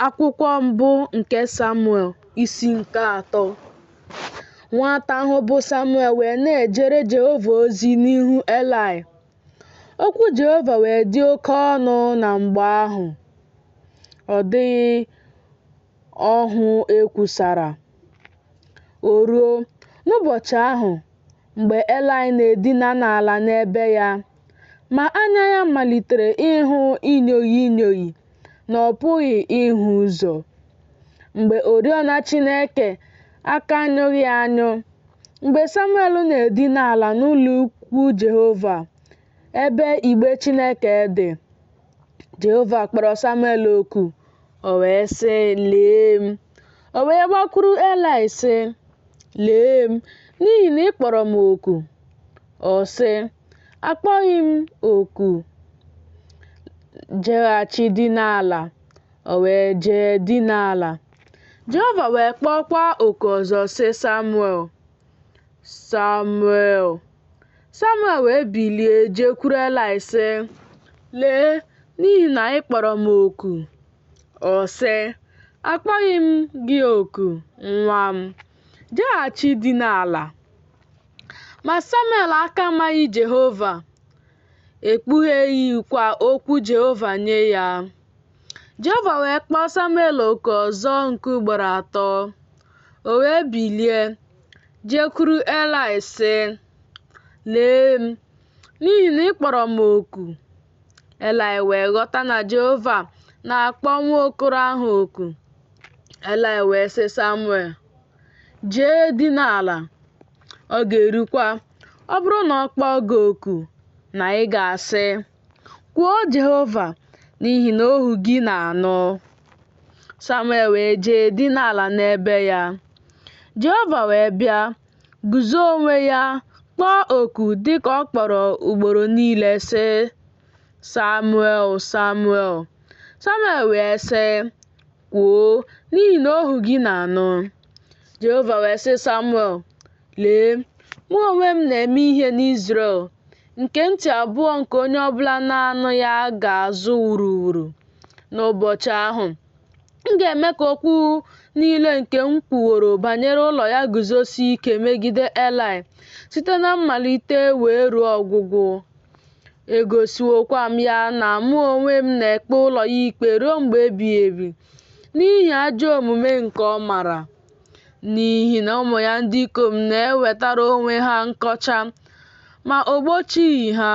Akwụkwọ mbụ nke Samuel, isi nke 3. Nwata ahụ bụ Samuel wee na-ejere Jehova ozi n'ihu Eli. Okwu Jehova wee dị oke ọnụ na mgbe ahụ. Ọ dịghị ọhụ e kwusara. O ruo n'ụbọchị ahụ, mgbe Eli na-edina n'ala n'ebe ya, ma anya ya malitere ịhụ inyoghị na ọ pụghị ịhụ ụzọ. Mgbe oriọna Chineke aka anyụghị anyụ, mgbe Samuel na-edina ala n'ụlọ ikwu Jehova, ebe igbe Chineke dị, Jehova kpọrọ Samuel oku, o wee sị, "Lee m." O wee gbakwuru Eli sị, "Lee m, n'ihi na ị kpọrọ m oku." Ọ sị, "Akpọghị m oku. Jeghachi dina ala." O wee jee dina ala. Jehova wee kpọkwa oku ọzọ sị, "Samuel, Samuel." Samuel wee bilie jekwuru Eli sị, "Lee, n'ihi na ị kpọrọ m oku." Ọ sị, "Akpọghị m gị oku, nwa m. Jeghachi dina ala." Ma Samuel aka amaghị Jehova, ekpugheghịkwa okwu Jehova nye ya. Jehova wee kpọọ Samuel oku ọzọ nke ugboro 3. O wee bilie jekwuru Eli sị, "Lee m, n'ihi na ị kpọrọ m oku." Eli wee ghọta na Jehova na-akpọ nwa okoro ahụ oku. Eli wee sị Samuel, "Jee dina ala. Ọ ga-erukwa, ọ bụrụ na ọ kpọọ gị oku, na ị ga-asị, 'Kwuo Jehova, n'ihi na ohu gị na-anụ.'" Samuel wee jee dina ala n'ebe ya. Jehova wee bịa guzo onwe ya kpọọ oku dịka ọ kpọrọ ugboro niile sị, "Samuel, Samuel." Samuel wee sị, "Kwuo, n'ihi na ohu gị na-anụ." Jehova wee sị Samuel, "Lee, mụ onwe m na-eme ihe n'Izrel, nke ntị abụọ nke onye ọbụla na-anụ ya ga-azụ wuruwuru. N'ụbọchị ahụ, m ga-eme ka okwu niile nke m kwuworo banyere ụlọ ya guzosie ike megide Eli site na mmalite wee ruo ọgwụgwụ. Egosiwokwa m ya na mụ onwe m na-ekpe ụlọ ya ikpe ruo mgbe ebighị ebi n'ihi ajọ omume nke ọ mara. N'ihi na ụmụ ya ndị ikom na-ewetara onwe ha nkọcha, ma o gbochighị ha.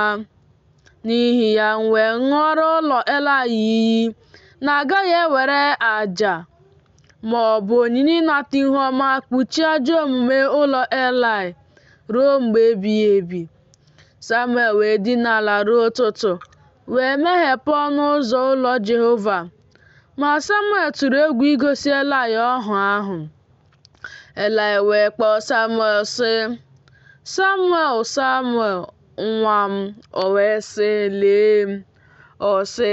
N'ihi ya m wee ṅụọrọ ụlọ Eli iyi na agaghị ewere àjà ma ọ bụ onyinye ịnata ihu ọma kpuchie ajọ omume ụlọ Eli ruo mgbe ebighị ebi." Samuel wee dina ala ruo ụtụtụ, wee meghepụ ọnụ ụzọ ụlọ Jehova. Ma Samuel tụrụ egwu igosi Eli ọhụ ahụ. Eli wee kpọọ Samuel sị, "Samuel, Samuel, nwa m." O wee sị, "Lee m." Ọ sị,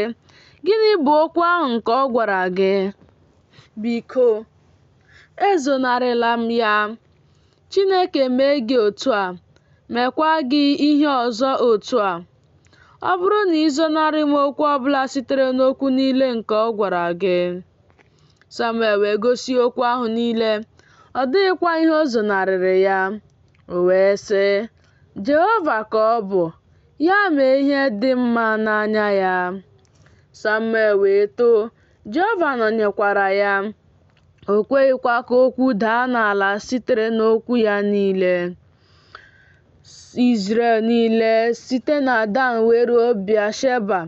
"Gịnị bụ okwu ahụ nke ọ gwara gị? Biko, ezonarịla m ya. Chineke mee gị otu a, meekwa gị ihe ọzọ otu a, ọ bụrụ na ịzonarị m okwu ọbụla sitere n'okwu niile nke ọ gwara gị." Samuel wee gosi okwu ahụ niile. Ọ dịghịkwa ihe o zonarịrị ya. O wee sị, "Jehova ka ọ bụ, ya mee ihe dị mma n'anya ya." Samuel wee too, Jehova nọnyekwara ya. O kweghịkwa ka okwu daa n'ala sitere n'okwu ya niile. Izrel niile site na Dan wee ruo Bịasheba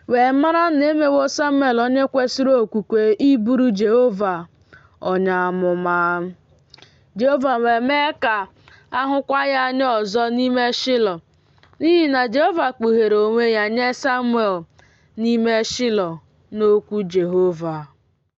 wee mara na emewo Samuel onye kwesịrị okwukwe iburu Jehova onye amụma. Jehova wee mee ka ahụkwa ya anya ọzọ n'ime Shilo, n'ihi na Jehova kpughere onwe ya nye Samuel n'ime Shilo n'okwu Jehova.